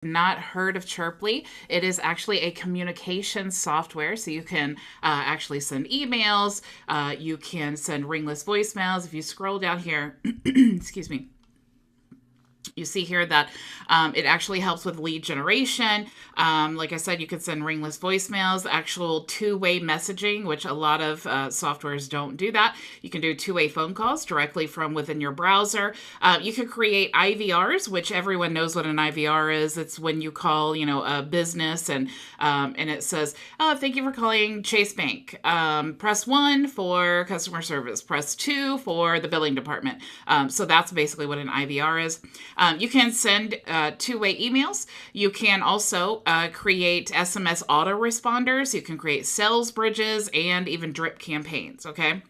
Not heard of Chirply, it is actually a communication software. So you can actually send emails, you can send ringless voicemails. If you scroll down here, excuse me, you see here that it actually helps with lead generation. Like I said, you can send ringless voicemails, actual two-way messaging, which a lot of softwares don't do that. You can do two-way phone calls directly from within your browser. You can create IVRs, which everyone knows what an IVR is. It's when you call, a business and it says, "Oh, thank you for calling Chase Bank. Press 1 for customer service. Press 2 for the billing department." So that's basically what an IVR is. You can send two-way emails. You can also create SMS autoresponders. You can create sales bridges and even drip campaigns, okay?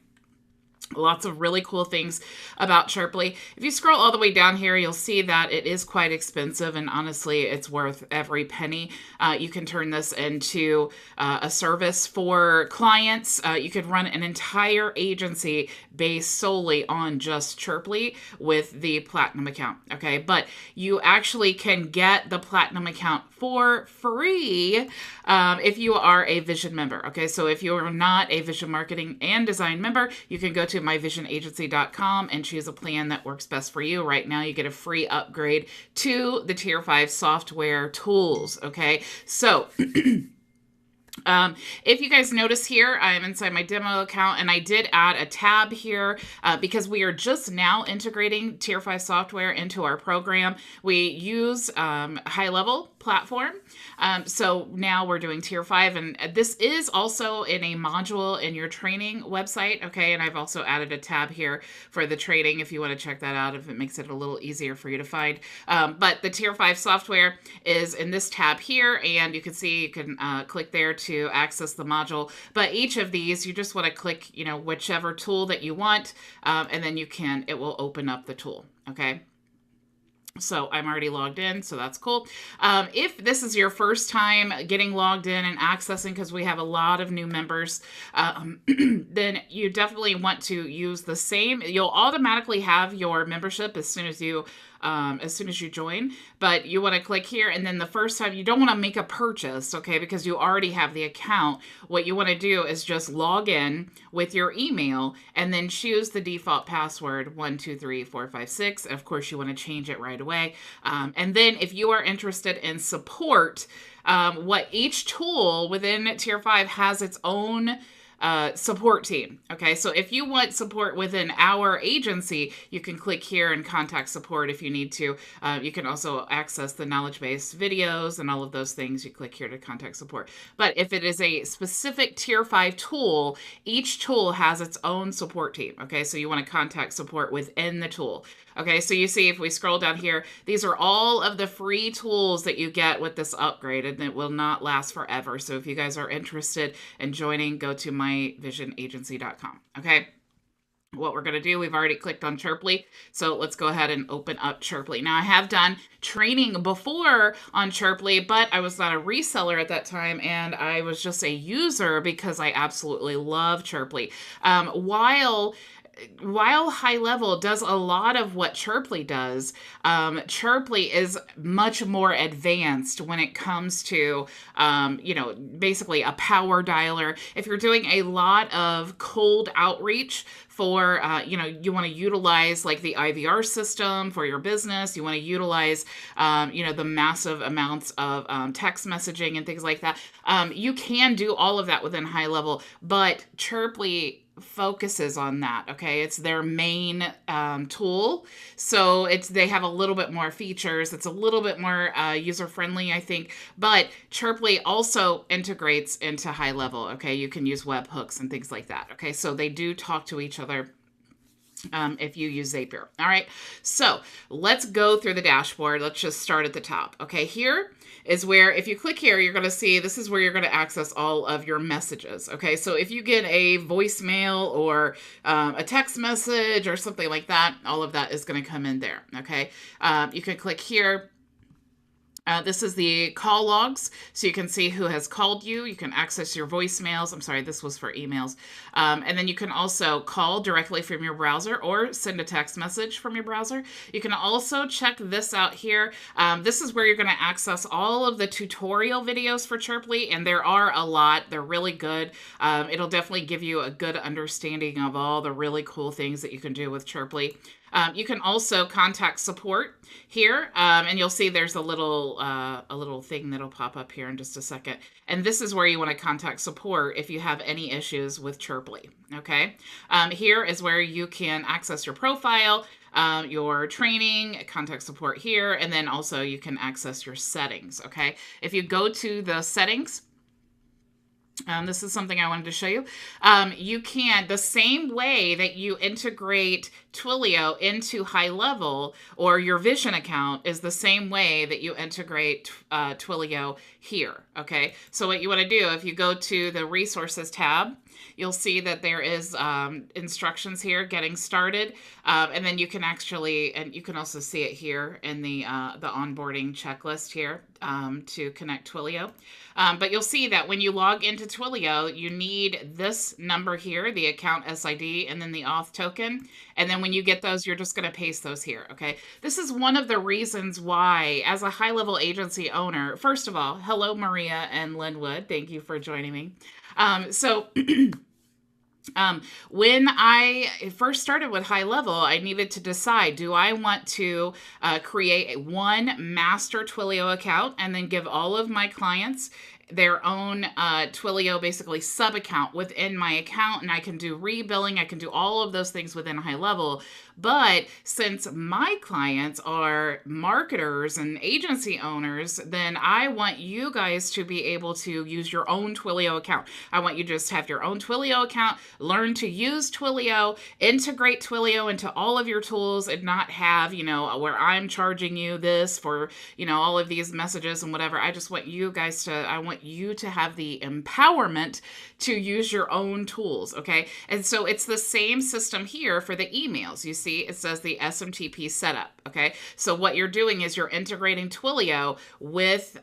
Lots of really cool things about Chirply. If you scroll all the way down here, you'll see that it is quite expensive, and honestly, it's worth every penny. You can turn this into a service for clients. You could run an entire agency based solely on just Chirply with the Platinum account, okay? But you actually can get the Platinum account for free if you are a Vision member, okay? So if you are not a Vision Marketing and Design member, you can go to myvisionagency.com and choose a plan that works best for you. Right now, you get a free upgrade to the Tier 5 software tools, okay? So if you guys notice here, I'm inside my demo account, and I did add a tab here because we are just now integrating Tier 5 software into our program. We use HighLevel platform. So now we're doing Tier 5, and this is also in a module in your training website, okay? And I've also added a tab here for the training if you want to check that out, if it makes it a little easier for you to find. But the Tier 5 software is in this tab here, and you can see, you can click there to access the module. But each of these, you just want to click, whichever tool that you want, and then it will open up the tool, okay? So I'm already logged in, so that's cool. If this is your first time getting logged in and accessing, because we have a lot of new members, then you definitely want to use the same. You'll automatically have your membership as soon as you join, but you want to click here, and then the first time, you don't want to make a purchase, okay, because you already have the account. What you want to do is just log in with your email and then choose the default password 123456. Of course, you want to change it right away. And then if you are interested in support, what each tool within Tier 5 has its own support team. Okay, so if you want support within our agency, you can click here and contact support if you need to. You can also access the knowledge base videos and all of those things. You click here to contact support. But if it is a specific Tier 5 tool, each tool has its own support team. Okay, so you want to contact support within the tool. Okay, so you see, if we scroll down here, these are all of the free tools that you get with this upgrade, and it will not last forever. So if you guys are interested in joining, go to myvisionagency.com. Okay. What we're going to do, we've already clicked on Chirply, so let's go ahead and open up Chirply. Now, I have done training before on Chirply, but I was not a reseller at that time, and I was just a user because I absolutely love Chirply. While HighLevel does a lot of what Chirply does, Chirply is much more advanced when it comes to, basically a power dialer. If you're doing a lot of cold outreach for, you want to utilize like the IVR system for your business. You want to utilize, the massive amounts of text messaging and things like that. You can do all of that within HighLevel, but Chirply focuses on that. Okay, it's their main tool, so they have a little bit more features. It's a little bit more user friendly, I think. But Chirply also integrates into HighLevel. Okay, you can use webhooks and things like that. Okay, so they do talk to each other. If you use Zapier. All right, so let's go through the dashboard. Let's just start at the top. Okay, here is where, if you click here, you're going to see this is where you're going to access all of your messages. Okay, so if you get a voicemail or a text message or something like that, all of that is going to come in there. Okay, you can click here This is the call logs, so you can see who has called you. You can access your voicemails. I'm sorry, this was for emails. And then you can also call directly from your browser or send a text message from your browser. You can also check this out here. This is where you're going to access all of the tutorial videos for Chirply, and there are a lot. They're really good. It'll definitely give you a good understanding of all the really cool things that you can do with Chirply. You can also contact support here, and you'll see there's a little thing that'll pop up here in just a second. And this is where you want to contact support if you have any issues with Chirply. Okay, here is where you can access your profile, your training, contact support here, and then also you can access your settings. Okay, if you go to the settings. This is something I wanted to show you. You can, the same way that you integrate Twilio into HighLevel, or your Vision account is the same way that you integrate Twilio here, okay? So what you want to do, if you go to the Resources tab, you'll see that there is instructions here, getting started, and then you can actually, and you can also see it here in the onboarding checklist here to connect Twilio. But you'll see that when you log into Twilio, you need this number here, the account SID, and then the auth token. And then when you get those, you're just going to paste those here, okay? This is one of the reasons why, as a high-level agency owner, first of all, hello, Maria and Linwood. Thank you for joining me. When I first started with HighLevel, I needed to decide, do I want to create one master Twilio account and then give all of my clients their own Twilio, basically sub account within my account, and I can do rebilling, I can do all of those things within HighLevel. But since my clients are marketers and agency owners, then I want you guys to be able to use your own Twilio account. I want you to just have your own Twilio account, learn to use Twilio, integrate Twilio into all of your tools, and not have, you know, where I'm charging you this for, you know, all of these messages and whatever. I just want you guys to, I want you to have the empowerment to use your own tools, okay? And so it's the same system here for the emails. You see, it says the SMTP setup, okay? So what you're doing is you're integrating Twilio with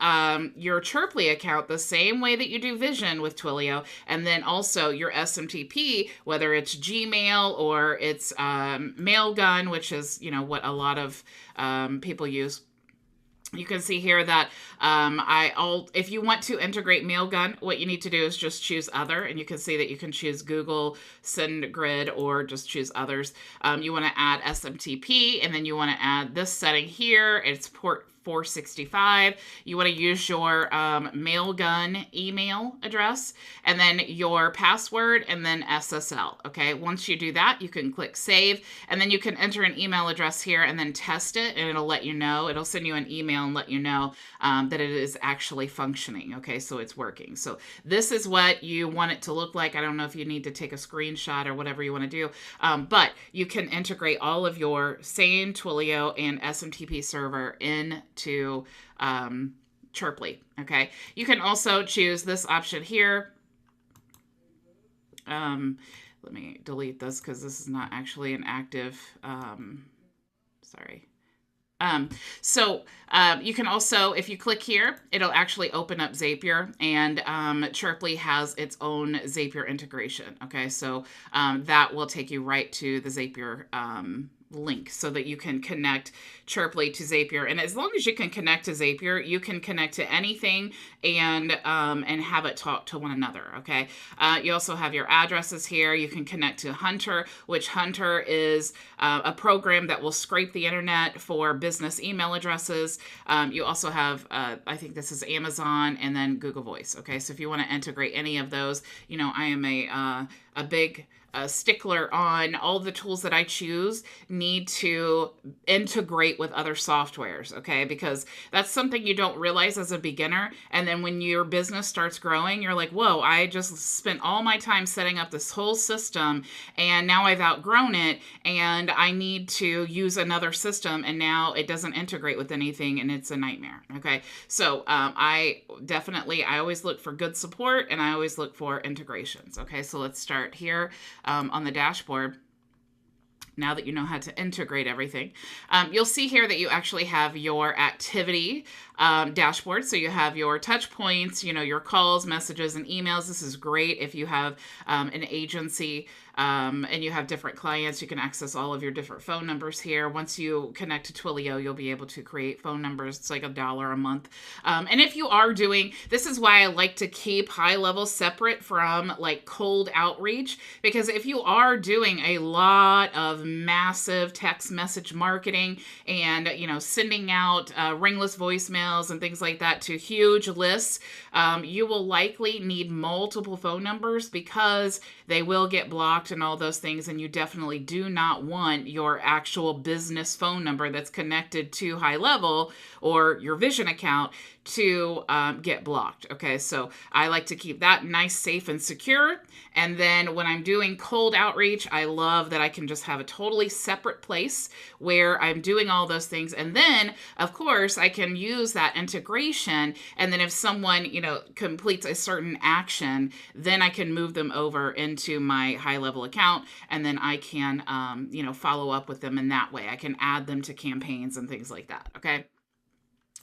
your Chirply account the same way that you do Vision with Twilio, and then also your SMTP, whether it's Gmail or it's Mailgun, which is, you know, what a lot of people use. You can see here that if you want to integrate Mailgun, what you need to do is just choose Other, and you can see that you can choose Google, SendGrid, or just choose Others. You want to add SMTP, and then you want to add this setting here. It's port 465. You want to use your Mailgun email address, and then your password, and then SSL. Okay, once you do that, you can click Save, and then you can enter an email address here and then test it, and it'll let you know. It'll send you an email and let you know that it is actually functioning. Okay, so it's working. So this is what you want it to look like. I don't know if you need to take a screenshot or whatever you want to do, but you can integrate all of your same Twilio and SMTP server into Chirply. Okay, you can also choose this option here. Let me delete this because this is not actually an active. Sorry. You can also, if you click here, it'll actually open up Zapier, and Chirply has its own Zapier integration. Okay, so that will take you right to the Zapier link so that you can connect Chirply to Zapier. And as long as you can connect to Zapier, you can connect to anything and have it talk to one another. Okay. You also have your addresses here. You can connect to Hunter, which Hunter is a program that will scrape the internet for business email addresses. You also have, I think this is Amazon, and then Google Voice. Okay. So if you want to integrate any of those, you know, I am a big stickler on all the tools that I choose need to integrate with other softwares, okay? Because that's something you don't realize as a beginner. And then when your business starts growing, you're like, whoa, I just spent all my time setting up this whole system, and now I've outgrown it, and I need to use another system, and now it doesn't integrate with anything, and it's a nightmare, okay? So I always look for good support, and I always look for integrations, okay? So let's start here. On the dashboard. Now that you know how to integrate everything, you'll see here that you actually have your activity dashboard. So you have your touch points, your calls, messages, and emails. This is great if you have an agency and you have different clients. You can access all of your different phone numbers here. Once you connect to Twilio, you'll be able to create phone numbers. It's like $1 a month. And if you are doing, this is why I like to keep HighLevel separate from like cold outreach, because if you are doing a lot of massive text message marketing and, sending out ringless voicemails and things like that to huge lists, you will likely need multiple phone numbers because they will get blocked and all those things. And you definitely do not want your actual business phone number that's connected to HighLevel or your Vision account to get blocked. Okay, so I like to keep that nice, safe, and secure. And then when I'm doing cold outreach, I love that I can just have a totally separate place where I'm doing all those things. And then, of course, I can use that integration. And then if someone, completes a certain action, then I can move them over into my HighLevel account. And then I can, follow up with them in that way. I can add them to campaigns and things like that. Okay.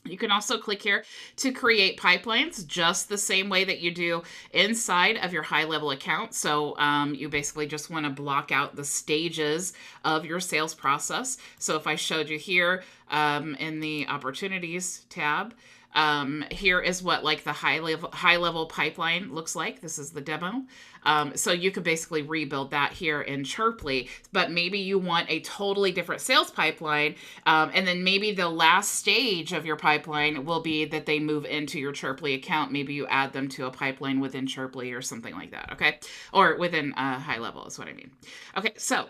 You can also click here to create pipelines just the same way that you do inside of your HighLevel account. So you basically just want to block out the stages of your sales process. So if I showed you here in the opportunities tab, here is what like the HighLevel pipeline looks like. This is the demo. So you could basically rebuild that here in Chirply, but maybe you want a totally different sales pipeline. And then maybe the last stage of your pipeline will be that they move into your Chirply account. Maybe you add them to a pipeline within Chirply or something like that. Okay. Or within HighLevel is what I mean. Okay. So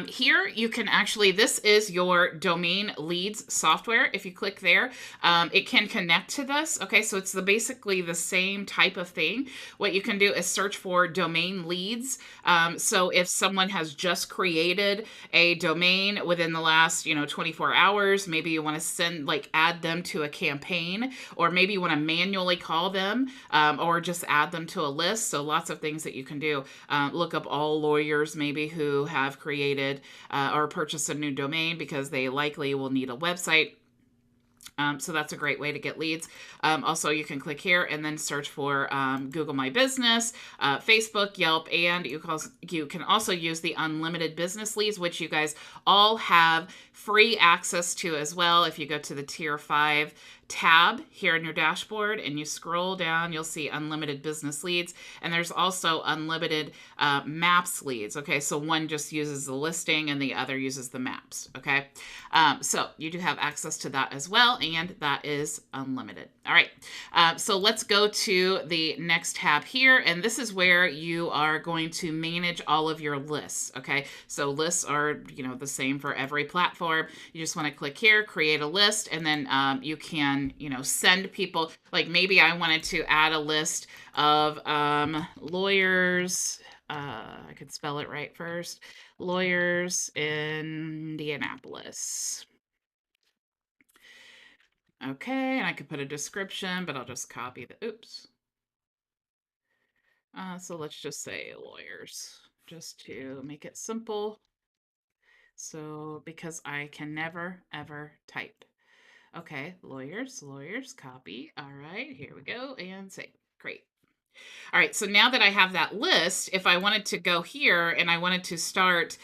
here you can actually, this is your domain leads software. If you click there, it can connect to this. Okay, so it's basically the same type of thing. What you can do is search for domain leads. So if someone has just created a domain within the last, 24 hours, maybe you want to add them to a campaign, or maybe you want to manually call them, or just add them to a list. So lots of things that you can do. Look up all lawyers maybe who have created or purchased a new domain because they likely will need a website. So that's a great way to get leads. Also, you can click here and then search for Google My Business, Facebook, Yelp, and you can also use the unlimited business leads, which you guys all have free access to as well. If you go to the Tier 5 tab here in your dashboard and you scroll down, you'll see unlimited business leads. And there's also unlimited maps leads. Okay, so one just uses the listing and the other uses the maps. Okay, so you do have access to that as well, and that is unlimited. All right, so let's go to the next tab here, and this is where you are going to manage all of your lists. Okay, so lists are the same for every platform. You just want to click here, create a list, and then you can send people, like maybe I wanted to add a list of lawyers. I could spell it right first. Lawyers in Indianapolis. Okay, and I could put a description, but I'll just copy the, oops. So let's just say lawyers, just to make it simple. So, because I can never, ever type. Okay, lawyers, copy. All right, here we go, and save. Great. All right, so now that I have that list, if I wanted to go here and I wanted to start,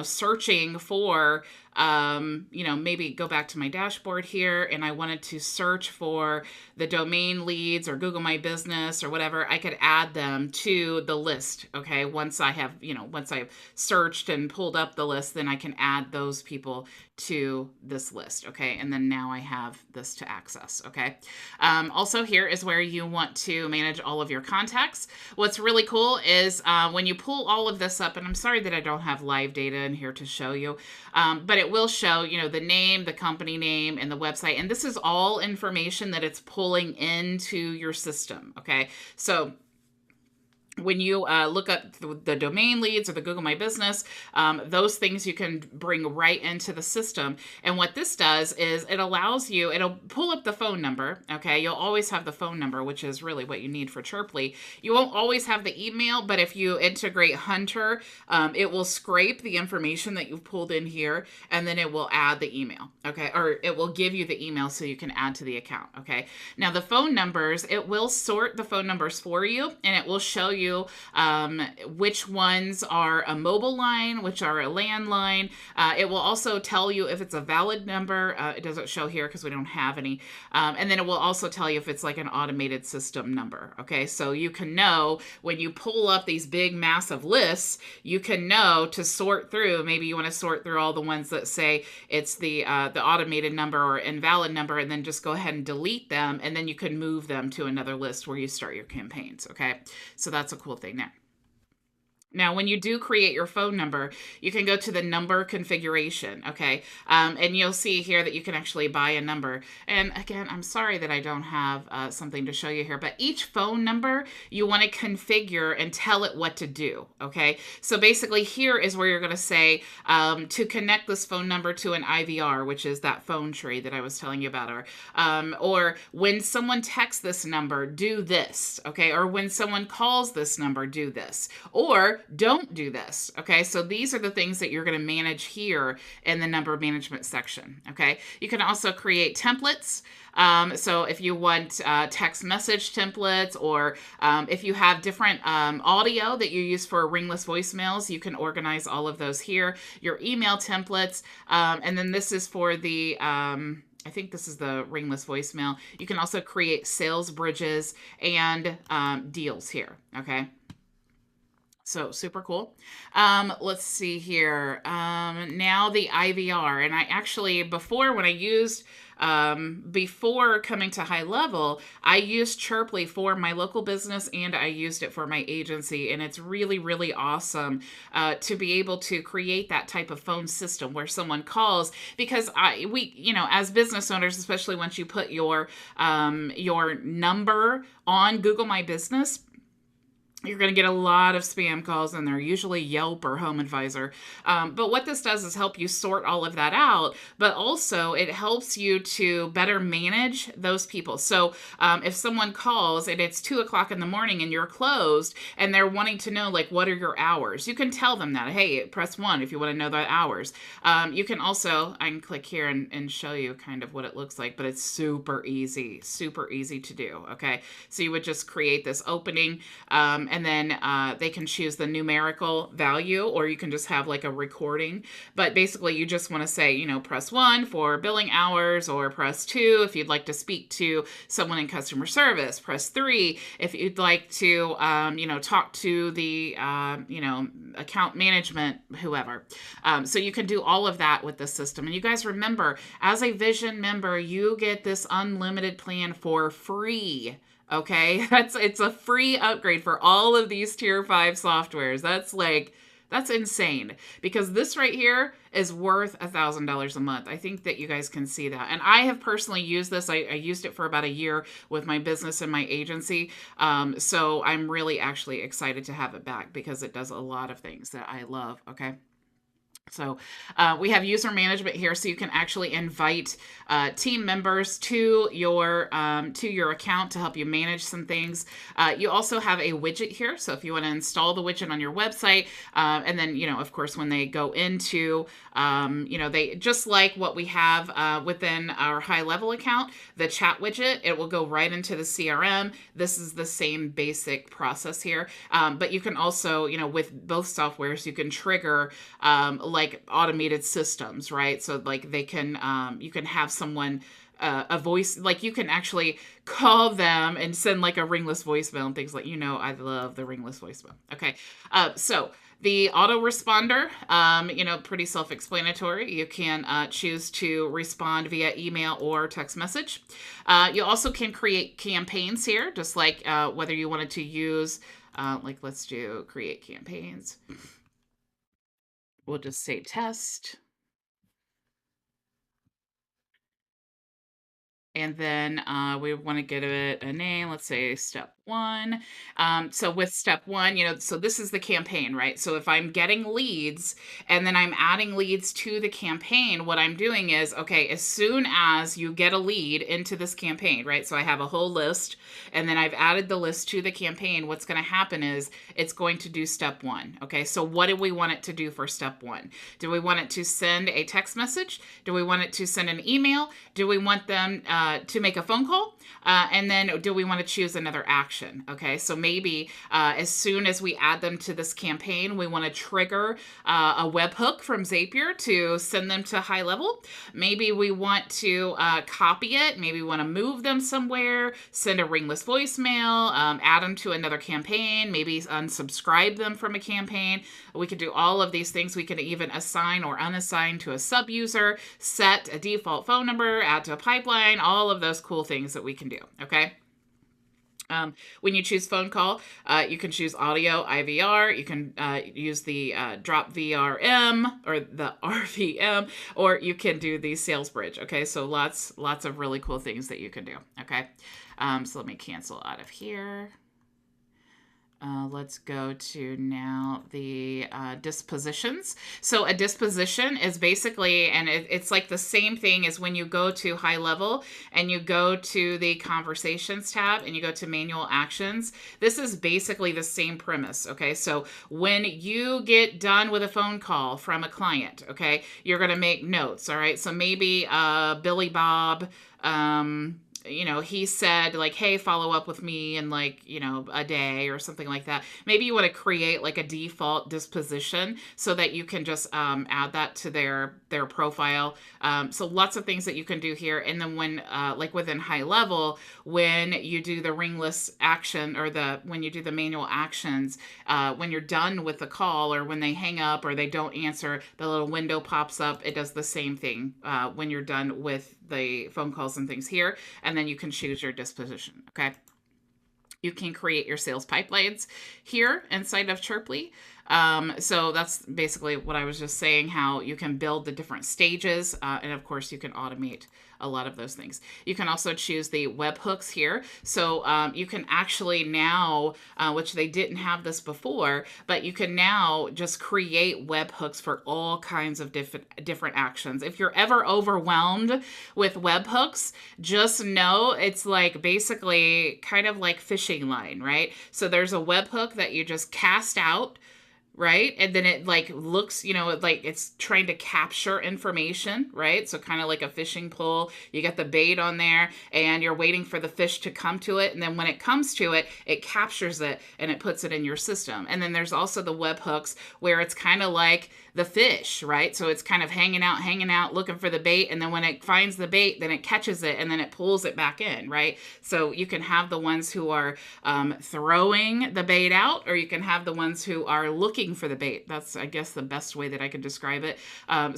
searching for, maybe go back to my dashboard here and I wanted to search for the domain leads or Google My Business or whatever, I could add them to the list. Okay, once I have, once I've searched and pulled up the list, then I can add those people to this list. Okay, and then now I have this to access. Okay, also here is where you want to manage all of your contacts. What's really cool is when you pull all of this up, and I'm sorry that I don't have live data in here to show you, but it will show, the name, the company name, and the website. And this is all information that it's pulling into your system. Okay, so when you look up the domain leads or the Google My Business, those things you can bring right into the system. And what this does is it allows you, it'll pull up the phone number. Okay. You'll always have the phone number, which is really what you need for Chirply. You won't always have the email, but if you integrate Hunter, it will scrape the information that you've pulled in here, and then it will add the email. Okay. Or it will give you the email so you can add to the account. Okay. Now, the phone numbers, it will sort the phone numbers for you, and it will show you which ones are a mobile line, which are a landline. It will also tell you if it's a valid number. It doesn't show here because we don't have any. And then it will also tell you if it's like an automated system number. Okay, so you can know when you pull up these big massive lists, you can know to sort through. Maybe you want to sort through all the ones that say it's the automated number or invalid number, and then just go ahead and delete them, and then you can move them to another list where you start your campaigns. Okay, so that's a cool thing there. Now, when you do create your phone number, you can go to the number configuration, okay? And you'll see here that you can actually buy a number. And again, I'm sorry that I don't have something to show you here, but each phone number you want to configure and tell it what to do, okay? So basically here is where you're going to say to connect this phone number to an IVR, which is that phone tree that I was telling you about, or when someone texts this number, do this, okay? Or when someone calls this number, do this. Or don't do this. Okay, so these are the things that you're going to manage here in the number management section. Okay, you can also create templates. So if you want text message templates, or if you have different audio that you use for ringless voicemails, you can organize all of those here. Your email templates, and then this is for the I think this is the ringless voicemail. You can also create sales bridges and deals here. Okay. So super cool. Let's see here. Now the IVR, and I actually before when I used before coming to HighLevel, I used Chirply for my local business and I used it for my agency, and it's really really awesome to be able to create that type of phone system where someone calls, because we as business owners, especially once you put your number on Google My Business, you're going to get a lot of spam calls, and they're usually Yelp or Home Advisor. But what this does is help you sort all of that out, but also it helps you to better manage those people. So if someone calls and it's 2 o'clock in the morning and you're closed and they're wanting to know, like, what are your hours? You can tell them that, hey, press 1 if you want to know the hours. You can also, I can click here and show you kind of what it looks like, but it's super easy to do. Okay. So you would just create this opening, and then they can choose the numerical value, or you can just have like a recording. But basically, you just want to say, press 1 for billing hours, or press 2 if you'd like to speak to someone in customer service, press 3 if you'd like to, talk to the, account management, whoever. So you can do all of that with the system. And you guys remember, as a Vision member, you get this unlimited plan for free. Okay, it's a free upgrade for all of these tier 5 softwares. That's insane, because this right here is worth $1,000 a month. I think that you guys can see that. And I have personally used this. I used it for about a year with my business and my agency. So I'm really actually excited to have it back, because it does a lot of things that I love. Okay. So we have user management here, so you can actually invite team members to your account to help you manage some things. You also have a widget here, so if you want to install the widget on your website, and then of course when they go into they just like what we have within our HighLevel account, the chat widget, it will go right into the CRM. This is the same basic process here, but you can also with both softwares you can trigger like automated systems, right? So like they can, you can have someone, a voice, like you can actually call them and send like a ringless voicemail and things like, I love the ringless voicemail. Okay. So the autoresponder, pretty self-explanatory. You can choose to respond via email or text message. You also can create campaigns here, just like whether you wanted to use, let's do create campaigns. We'll just say test. And then we want to give it a name. Let's say step 1. So with step 1, so this is the campaign, right? So if I'm getting leads and then I'm adding leads to the campaign, what I'm doing is, okay, as soon as you get a lead into this campaign, right? So I have a whole list and then I've added the list to the campaign. What's going to happen is it's going to do step 1. Okay. So what do we want it to do for step 1? Do we want it to send a text message? Do we want it to send an email? Do we want them to make a phone call? And then do we want to choose another action? Okay, so maybe as soon as we add them to this campaign, we want to trigger a webhook from Zapier to send them to HighLevel. Maybe we want to copy it. Maybe we want to move them somewhere, send a ringless voicemail, add them to another campaign, maybe unsubscribe them from a campaign. We could do all of these things. We could even assign or unassign to a sub-user, set a default phone number, add to a pipeline, all of those cool things that we can do, okay? When you choose phone call, you can choose audio, IVR, you can use the drop VRM or the RVM, or you can do the sales bridge, okay? So lots of really cool things that you can do, okay? So let me cancel out of here. Let's go to now the dispositions. So a disposition is basically, and it's like the same thing as when you go to HighLevel and you go to the conversations tab and you go to manual actions. This is basically the same premise, okay? So when you get done with a phone call from a client, okay, you're going to make notes, all right? So maybe Billy Bob, he said like, hey, follow up with me in like, a day or something like that. Maybe you want to create like a default disposition so that you can just add that to their profile. So lots of things that you can do here. And then when like within HighLevel, when you do the ringless action or when you do the manual actions, when you're done with the call or when they hang up or they don't answer, the little window pops up. It does the same thing when you're done with the phone calls and things here, and then you can choose your disposition, okay? You can create your sales pipelines here inside of Chirply. So that's basically what I was just saying, how you can build the different stages, and of course you can automate a lot of those things. You can also choose the webhooks here. So you can actually now, which they didn't have this before, but you can now just create webhooks for all kinds of different actions. If you're ever overwhelmed with webhooks, just know it's like basically kind of like fishing line, right? So there's a webhook that you just cast out, right? And then it like looks, like it's trying to capture information, right? So kind of like a fishing pole. You get the bait on there and you're waiting for the fish to come to it. And then when it comes to it, it captures it and it puts it in your system. And then there's also the webhooks where it's kind of like the fish, right? So it's kind of hanging out, looking for the bait. And then when it finds the bait, then it catches it and then it pulls it back in, right? So you can have the ones who are throwing the bait out, or you can have the ones who are looking for the bait. That's, I guess, the best way that I can describe it.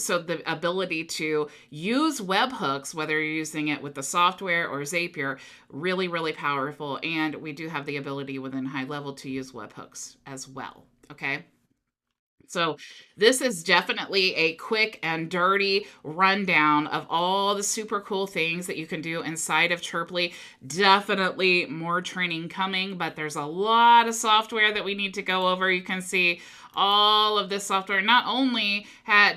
So the ability to use webhooks, whether you're using it with the software or Zapier, really, really powerful. And we do have the ability within HighLevel to use webhooks as well, okay? So this is definitely a quick and dirty rundown of all the super cool things that you can do inside of Chirply. Definitely more training coming, but there's a lot of software that we need to go over. You can see all of this software. Not only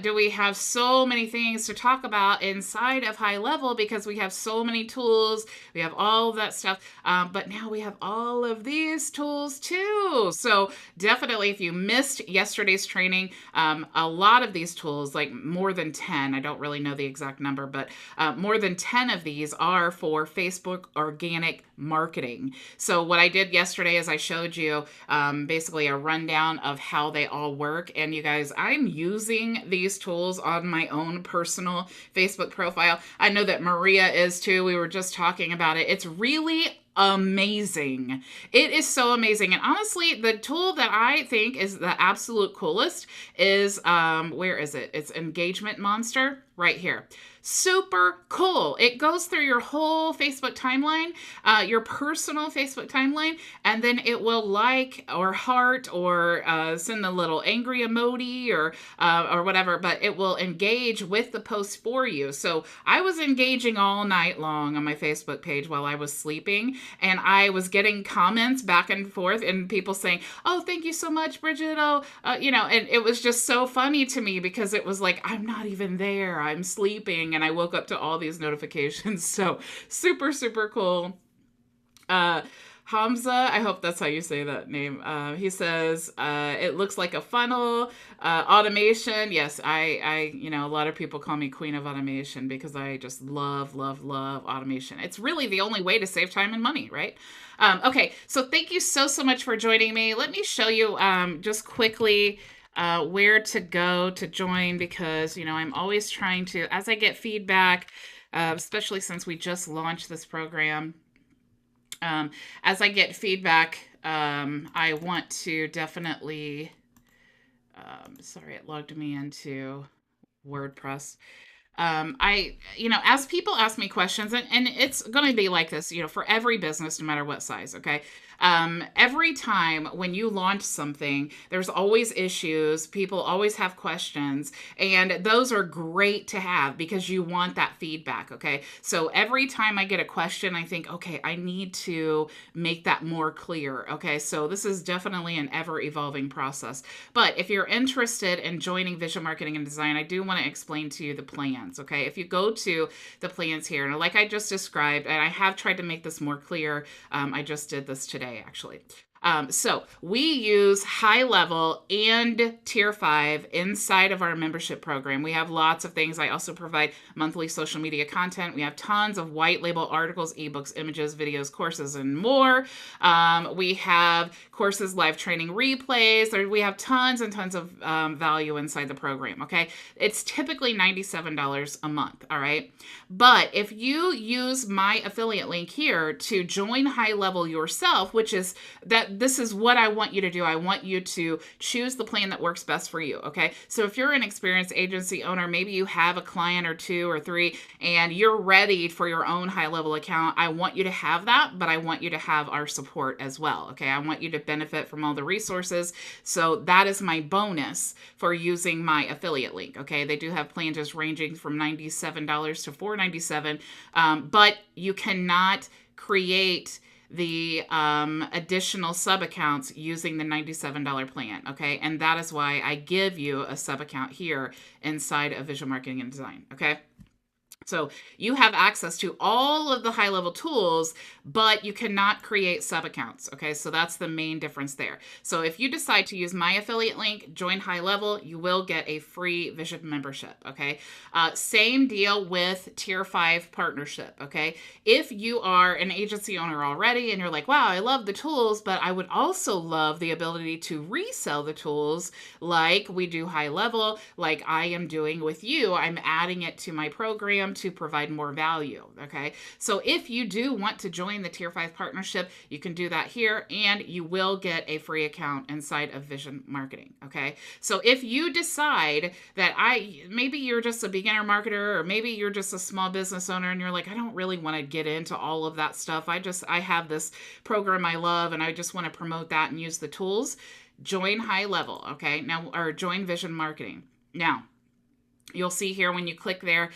do we have so many things to talk about inside of HighLevel because we have so many tools, we have all of that stuff, but now we have all of these tools too. So definitely, if you missed yesterday's training, a lot of these tools, like more than 10, I don't really know the exact number, but more than 10 of these are for Facebook organic marketing. So what I did yesterday is I showed you basically a rundown of how they all work. And you guys, I'm using these tools on my own personal Facebook profile. I know that Maria is too. We were just talking about it. It's really amazing. It is so amazing. And honestly, the tool that I think is the absolute coolest is, where is it? It's Engagement Monster. right here. Super cool. It goes through your whole Facebook timeline, your personal Facebook timeline, and then it will like or heart or send a little angry emoji or whatever, but it will engage with the post for you. So I was engaging all night long on my Facebook page while I was sleeping, and I was getting comments back and forth and people saying, oh, thank you so much, Bridget. Oh, and it was just so funny to me because it was like, I'm not even there. I'm sleeping. And I woke up to all these notifications. So super, super cool. Hamza, I hope that's how you say that name. He says, it looks like a funnel, automation. Yes, I, a lot of people call me Queen of Automation because I just love, love, love automation. It's really the only way to save time and money, right? Okay, so thank you so, so much for joining me. Let me show you just quickly where to go to join because, I'm always trying to, as I get feedback, especially since we just launched this program, as I get feedback, I want to definitely, sorry, it logged me into WordPress. As people ask me questions, and it's going to be like this, for every business, no matter what size, okay? Every time when you launch something, there's always issues. People always have questions, and those are great to have because you want that feedback, okay? So every time I get a question, I think, okay, I need to make that more clear, okay? So this is definitely an ever-evolving process. But if you're interested in joining Vision Marketing and Design, I do want to explain to you the plans, okay? If you go to the plans here, and like I just described, and I have tried to make this more clear, I just did this today, actually. So we use HighLevel and Tier 5 inside of our membership program. We have lots of things. I also provide monthly social media content. We have tons of white label articles, ebooks, images, videos, courses, and more. We have courses, live training replays. We have tons and tons of value inside the program, okay? It's typically $97 a month, all right? But if you use my affiliate link here to join HighLevel yourself, which is that this is what I want you to do. I want you to choose the plan that works best for you, okay? So if you're an experienced agency owner, maybe you have a client or 2 or 3, and you're ready for your own HighLevel account, I want you to have that, but I want you to have our support as well, okay? I want you to benefit from all the resources. So that is my bonus for using my affiliate link, okay? They do have plans just ranging from $97 to $497, but you cannot create the additional sub accounts using the $97 plan, okay? And that is why I give you a sub account here inside of Visual Marketing and Design, okay? So you have access to all of the HighLevel tools, but you cannot create sub-accounts, okay? So that's the main difference there. So if you decide to use my affiliate link, join HighLevel, you will get a free Vision membership, okay? Same deal with Tier 5 partnership, okay? If you are an agency owner already and you're like, wow, I love the tools, but I would also love the ability to resell the tools like we do HighLevel, like I am doing with you. I'm adding it to my program to provide more value, okay? So if you do want to join the Tier 5 partnership, you can do that here, and you will get a free account inside of Vision Marketing, okay? So if you decide that maybe you're just a beginner marketer, or maybe you're just a small business owner and you're like, I don't really want to get into all of that stuff. I have this program I love and I just want to promote that and use the tools. Join HighLevel, okay? Now, or join Vision Marketing. Now, you'll see here when you click there,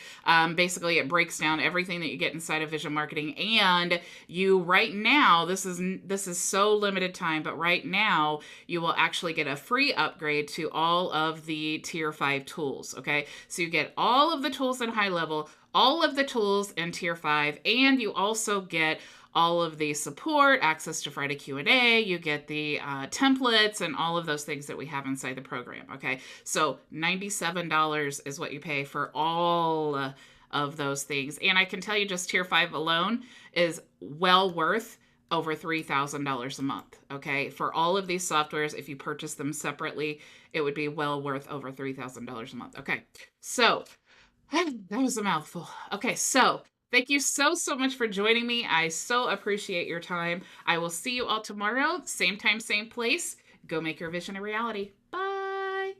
basically it breaks down everything that you get inside of Vision Marketing. And you right now, this is so limited time, but right now you will actually get a free upgrade to all of the Tier 5 tools, okay? So you get all of the tools in HighLevel, all of the tools in Tier 5, and you also get all of the support, access to Friday Q&A, you get the templates and all of those things that we have inside the program, okay? So $97 is what you pay for all of those things. And I can tell you just Tier 5 alone is well worth over $3,000 a month, okay? For all of these softwares, if you purchase them separately, it would be well worth over $3,000 a month, okay? So that was a mouthful. Okay, so thank you so, so much for joining me. I so appreciate your time. I will see you all tomorrow. Same time, same place. Go make your vision a reality. Bye.